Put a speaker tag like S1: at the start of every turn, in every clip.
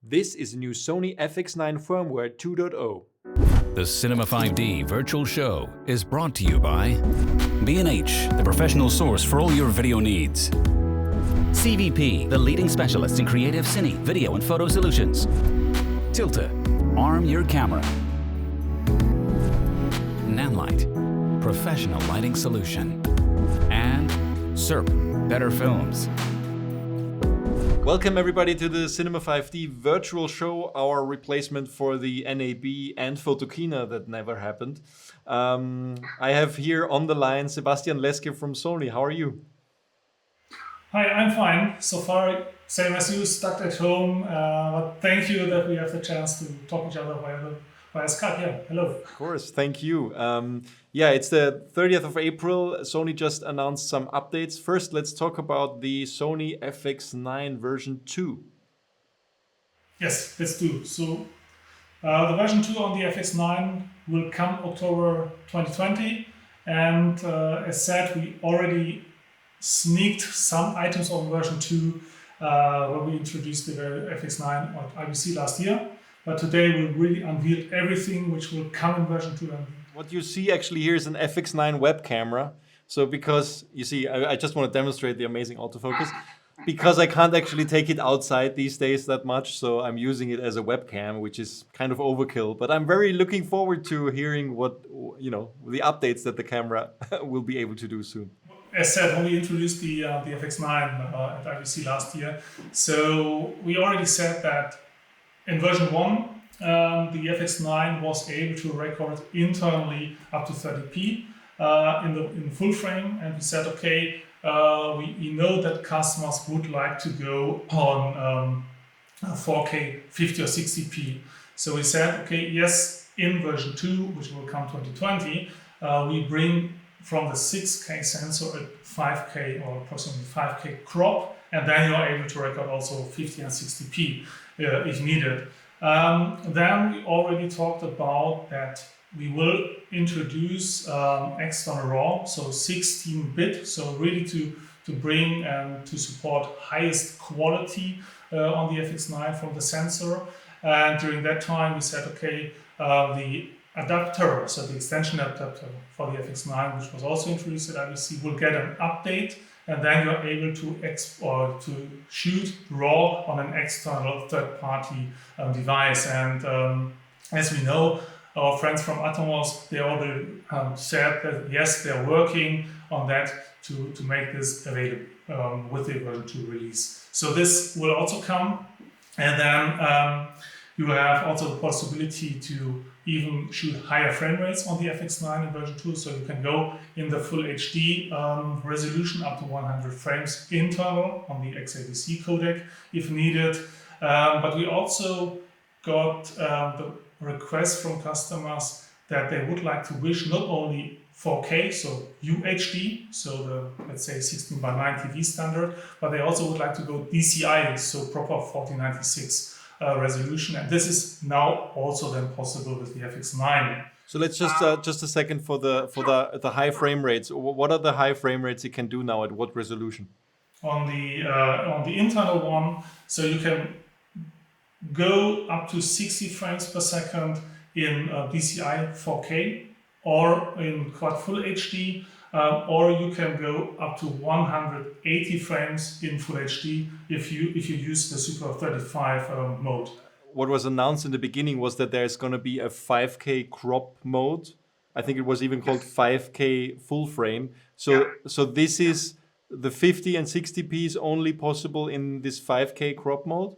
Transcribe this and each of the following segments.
S1: This is new Sony FX9 Firmware 2.0.
S2: The Cinema 5D Virtual Show is brought to you by B&H, the professional source for all your video needs. CVP, the leading specialist in creative cine, video and photo solutions. Tilta, arm your camera. Nanlite, professional lighting solution. And SERP, better films.
S1: Welcome everybody to the Cinema 5D Virtual Show, our replacement for the NAB and Photokina that never happened. I have here on the line Sebastian Leske from Sony. How are you?
S3: Hi, I'm fine. So far, same as you, stuck at home. But thank you that we have the chance to talk each other via Skype. Yeah, hello.
S1: Of course, thank you. Yeah, it's the 30th of April. Sony just announced some updates. First, let's talk about the Sony FX9 version 2.
S3: Yes, let's do. So the version 2 on the FX9 will come October 2020. And as said, we already sneaked some items on version 2 when we introduced the FX9 on IBC last year. But today we'll really unveil everything which will come in version 2.
S1: What you see actually here is an FX9 web camera. So because, you see, I just want to demonstrate the amazing autofocus. Because I can't actually take it outside these days that much, so I'm using it as a webcam, which is kind of overkill. But I'm very looking forward to hearing what, the updates that the camera will be able to do soon.
S3: As said, when we introduced the FX9 at IBC last year, so we already said that in version 1, the FX9 was able to record internally up to 30p in full frame, and we said, okay, we know that customers would like to go on 4K 50 or 60p. So we said, okay, yes, in version 2, which will come 2020, we bring from the 6K sensor a 5K or approximately 5K crop, and then you are able to record also 50 and 60p if needed. Then we already talked about that we will introduce external RAW, so 16-bit, so really to bring and to support highest quality on the FX9 from the sensor. And during that time we said, okay, the adapter, so the extension adapter for the FX9, which was also introduced at IBC, will get an update, and then you're able to shoot RAW on an external third-party device. And as we know, our friends from Atomos, they already said that yes, they're working on that to make this available with the version 2 release. So this will also come, and then you have also the possibility to even shoot higher frame rates on the FX9 in version 2, so you can go in the full HD resolution up to 100 frames internal on the XAVC codec if needed. But we also got the request from customers that they would like to wish not only 4K, so UHD, so the, let's say, 16:9 TV standard, but they also would like to go DCI, so proper 4096 resolution, and this is now also then possible with the FX9.
S1: So let's just a second for the high frame rates. What are the high frame rates you can do now at what resolution?
S3: On the internal one, so you can go up to 60 frames per second in DCI 4K or in quad full HD, or you can go up to 180 frames in full HD if you use the Super 35 mode.
S1: What was announced in the beginning was that there's going to be a 5K crop mode. I think it was even called 5K full frame. So this is the 50 and 60p is only possible in this 5K crop mode?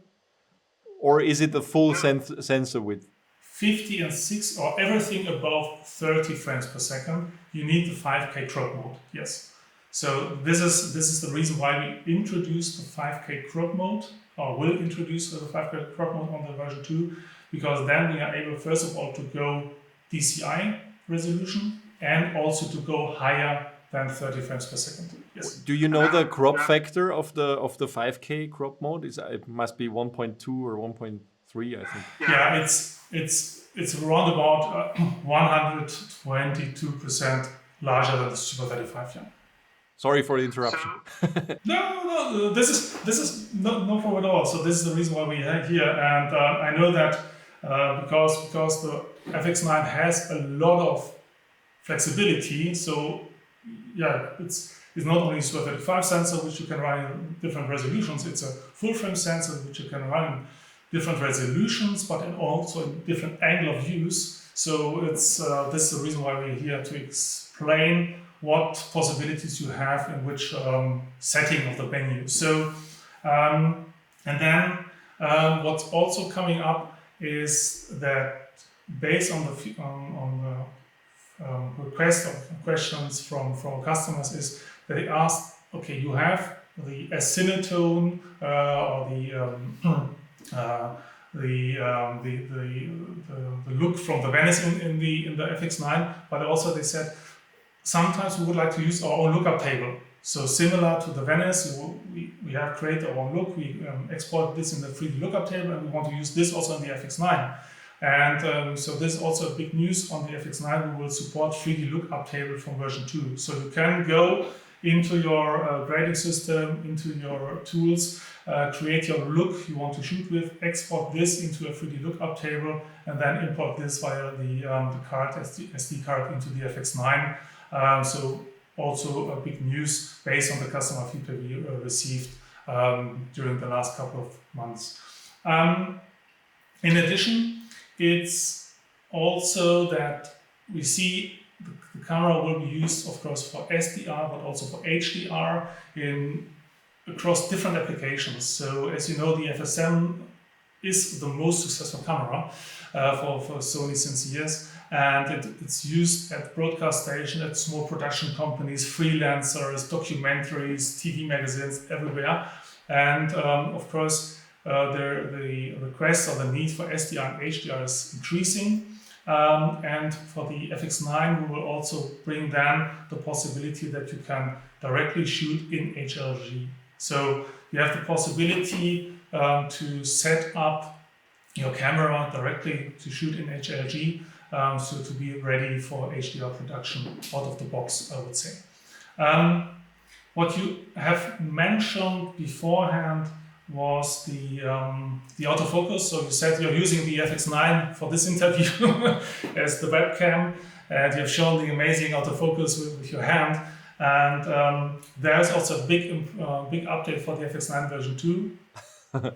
S1: Or is it the full sensor width?
S3: 50 and 6 or everything above 30 frames per second, you need the 5K crop mode, yes. So this is the reason why we introduced the 5K crop mode, or will introduce the 5K crop mode on the version 2, because then we are able, first of all, to go DCI resolution and also to go higher than 30 frames per second. Yes.
S1: Do you know the crop factor of the 5K crop mode? It must be 1.2 or 1.3, I think.
S3: Yeah, it's around about 122% larger than the Super 35. Yeah.
S1: Sorry for the interruption.
S3: No, this is no problem at all. So this is the reason why we are here, and I know that because the FX9 has a lot of flexibility. So yeah, it's not only a Super 35 sensor which you can run in different resolutions. It's a full frame sensor which you can run in different resolutions, but also in different angle of use. So it's this is the reason why we're here to explain what possibilities you have in which setting of the menu. So, and then what's also coming up is that based on the request or questions from customers is that they ask, okay, you have the acinetone or the look from the Venice in the FX9, but also they said sometimes we would like to use our own lookup table. So similar to the Venice, we have created our own look, we export this in the 3D lookup table, and we want to use this also in the FX9. And so this is also a big news on the FX9. We will support 3D lookup table from version 2. So you can go into your grading system, into your tools, create your look you want to shoot with, export this into a 3D lookup table, and then import this via the card, SD card into the FX9. So also a big news based on the customer feedback we received during the last couple of months. In addition, it's also that we see the camera will be used, of course, for SDR, but also for HDR across different applications. So as you know, the FS7 is the most successful camera for Sony since years. And it's used at broadcast stations, at small production companies, freelancers, documentaries, TV magazines, everywhere. And of course, the request or the need for SDR and HDR is increasing. And for the FX9, we will also bring then the possibility that you can directly shoot in HLG. So you have the possibility to set up your camera directly to shoot in HLG. So to be ready for HDR production out of the box, I would say. What you have mentioned beforehand was the autofocus. So you said you're using the FX9 for this interview as the webcam, and you've shown the amazing autofocus with your hand. And there's also a big update for the FX9 version 2.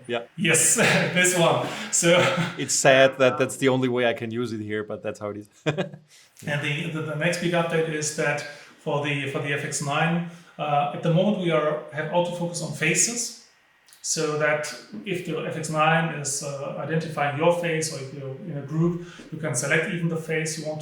S1: Yeah.
S3: Yes, this one. So
S1: it's sad that that's the only way I can use it here, but that's how it is.
S3: And the next big update is that for the FX9, at the moment we have autofocus on faces, so that if the FX9 is identifying your face, or if you're in a group, you can select even the face you want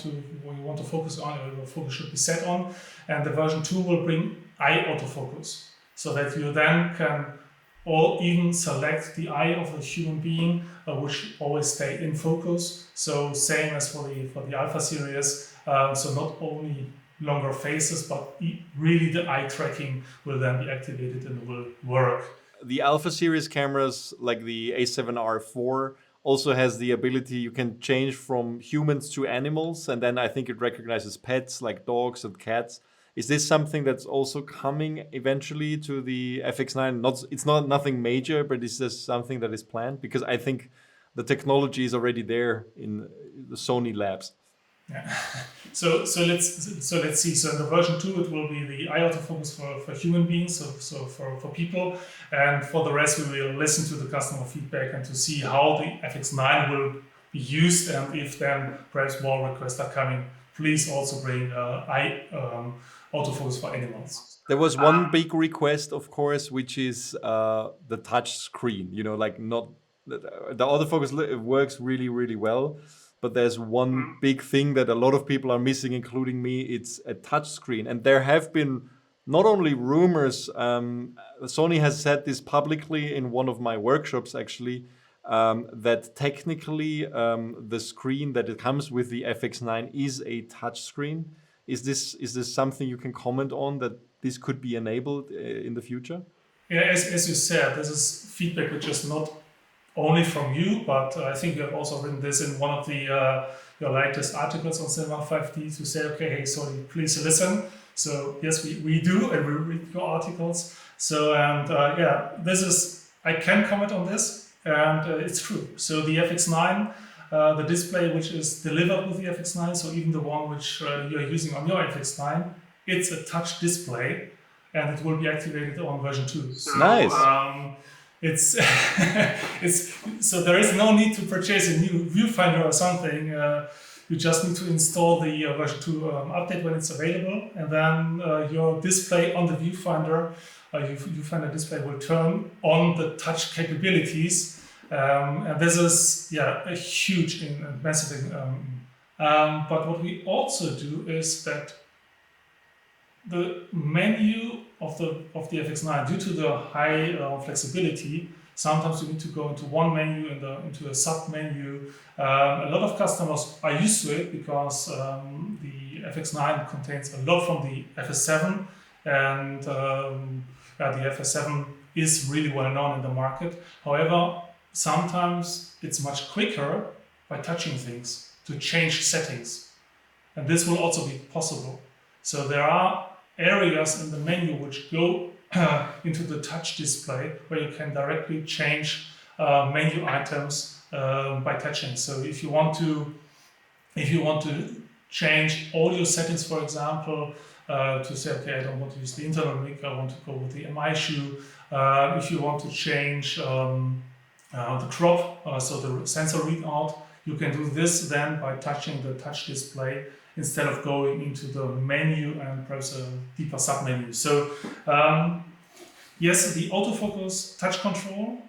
S3: to focus on, or your focus should be set on. And the version 2 will bring eye autofocus, so that you then can or even select the eye of a human being, which always stay in focus. So same as for the Alpha series. So not only longer faces, but really the eye tracking will then be activated and will work.
S1: The Alpha series cameras, like the A7R4, also has the ability you can change from humans to animals, and then I think it recognizes pets like dogs and cats. Is this something that's also coming eventually to the FX9? It's not nothing major, but is this something that is planned? Because I think the technology is already there in the Sony labs.
S3: Yeah. So let's see. So in the version 2, it will be the eye autofocus for human beings, so for people, and for the rest, we will listen to the customer feedback and to see how the FX9 will be used, and if then perhaps more requests are coming, please also bring eye autofocus for animals.
S1: There was one big request, of course, which is the touch screen. You know, like not the autofocus works really, really well, but there's one big thing that a lot of people are missing, including me. It's a touch screen, and there have been not only rumors. Sony has said this publicly in one of my workshops, actually, that technically the screen that it comes with the FX9 is a touch screen. Is this something you can comment on, that this could be enabled in the future?
S3: Yeah, as you said, this is feedback which is not only from you, but I think you have also written this in one of your latest articles on Cinema 5D to say, okay, hey, sorry, please listen. So yes, we do, and we read your articles. So and yeah, this is, I can comment on this, and it's true. So the FX9, the display which is delivered with the FX9, so even the one which you're using on your FX9, it's a touch display, and it will be activated on version 2. So,
S1: Nice.
S3: It's it's so there is no need to purchase a new viewfinder or something. You just need to install the version 2 update when it's available, and then your display on the viewfinder, viewfinder display will turn on the touch capabilities, and this is a huge and massive thing. But what we also do is that the menu of the FX9, due to the high flexibility, sometimes you need to go into one menu into a sub menu. A lot of customers are used to it because the FX9 contains a lot from the FS7, and the FS7 is really well known in the market. However, sometimes it's much quicker by touching things to change settings, and this will also be possible. So there are areas in the menu which go into the touch display where you can directly change menu items by touching. So if you want to change audio settings, for example, to say, okay, I don't want to use the internal mic, I want to go with the MI shoe. If you want to change the crop, so the sensor readout, you can do this then by touching the touch display instead of going into the menu and perhaps a deeper sub-menu. So yes, the autofocus touch control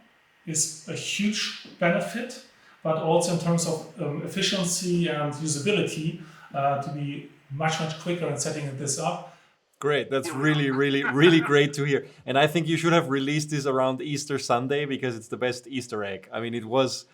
S3: is a huge benefit, but also in terms of efficiency and usability, to be much quicker in setting this up.
S1: Great, that's really great to hear. And I think you should have released this around Easter Sunday because it's the best Easter egg. I mean, it was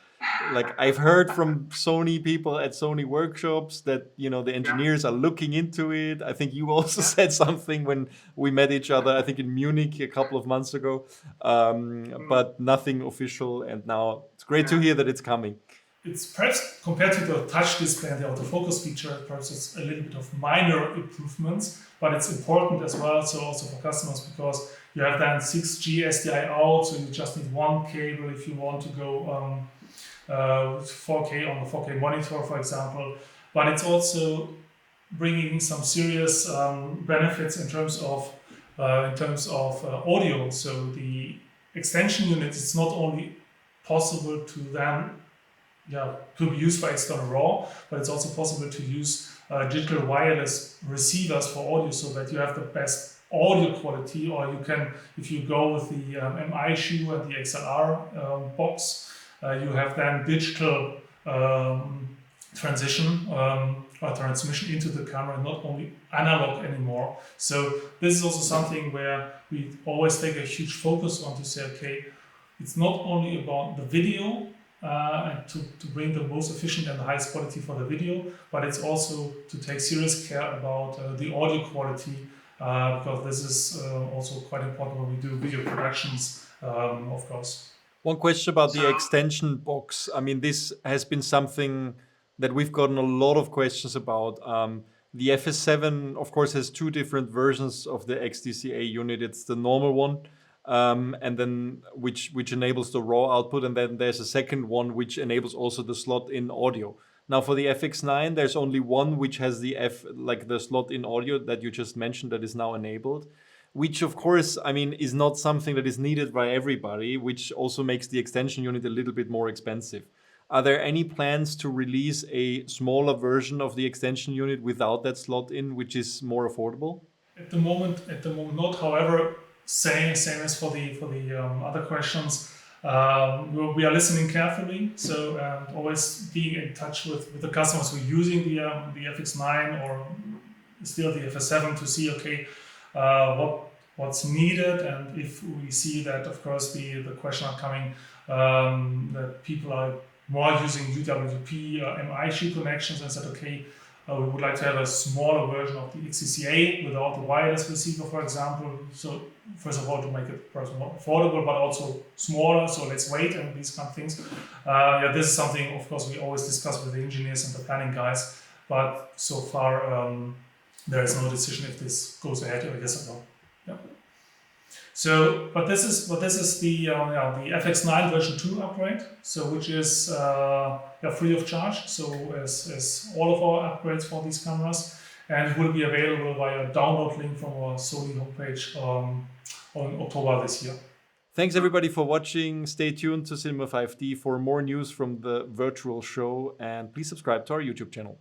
S1: like, I've heard from Sony people at Sony workshops that, you know, the engineers are looking into it. I think you also said something when we met each other, I think in Munich a couple of months ago, but nothing official. And now it's great to hear that it's coming.
S3: It's perhaps, compared to the touch display and the autofocus feature, perhaps it's a little bit of minor improvements, but it's important as well, so also for customers, because you have then 6G SDI out, so you just need one cable if you want to go 4K on a 4K monitor, for example. But it's also bringing some serious benefits in terms of audio. So the extension unit, it's not only possible to then to be used for external RAW, but it's also possible to use digital wireless receivers for audio, so that you have the best audio quality. Or you can, if you go with the MI shoe and the XLR box, you have then digital transition or transmission into the camera, not only analog anymore. So this is also something where we always take a huge focus on to say, okay, it's not only about the video, and to bring the most efficient and the highest quality for the video, but it's also to take serious care about the audio quality, because this is also quite important when we do video productions, of course.
S1: One question about the extension box. I mean, this has been something that we've gotten a lot of questions about. The FS7, of course, has two different versions of the XDCA unit. It's the normal one, and then which enables the raw output, and then there's a second one which enables also the slot-in audio. Now for the FX9, there's only one which has the the slot-in audio that you just mentioned that is now enabled, which of course, I mean, is not something that is needed by everybody, which also makes the extension unit a little bit more expensive. Are there any plans to release a smaller version of the extension unit without that slot-in, which is more affordable?
S3: At the moment not. However, same as for the other questions, we are listening carefully. So always being in touch with the customers who are using the FX9 or still the FS7 to see, okay, what's needed, and if we see that, of course, the question are coming that people are more using UWP MI shoe connections, and said, okay, we would like to have a smaller version of the XCCA without the wireless receiver, for example. So first of all, to make it perhaps more affordable, but also smaller. So let's wait, and these kind of things. This is something, of course, we always discuss with the engineers and the planning guys. But so far, there is no decision if this goes ahead or yes or no. Yeah. So, but this is the FX9 version 2 upgrade. So, which is free of charge. So, as all of our upgrades for these cameras, and it will be available via a download link from our Sony homepage on October this year.
S1: Thanks everybody for watching. Stay tuned to Cinema 5D for more news from the virtual show, and please subscribe to our YouTube channel.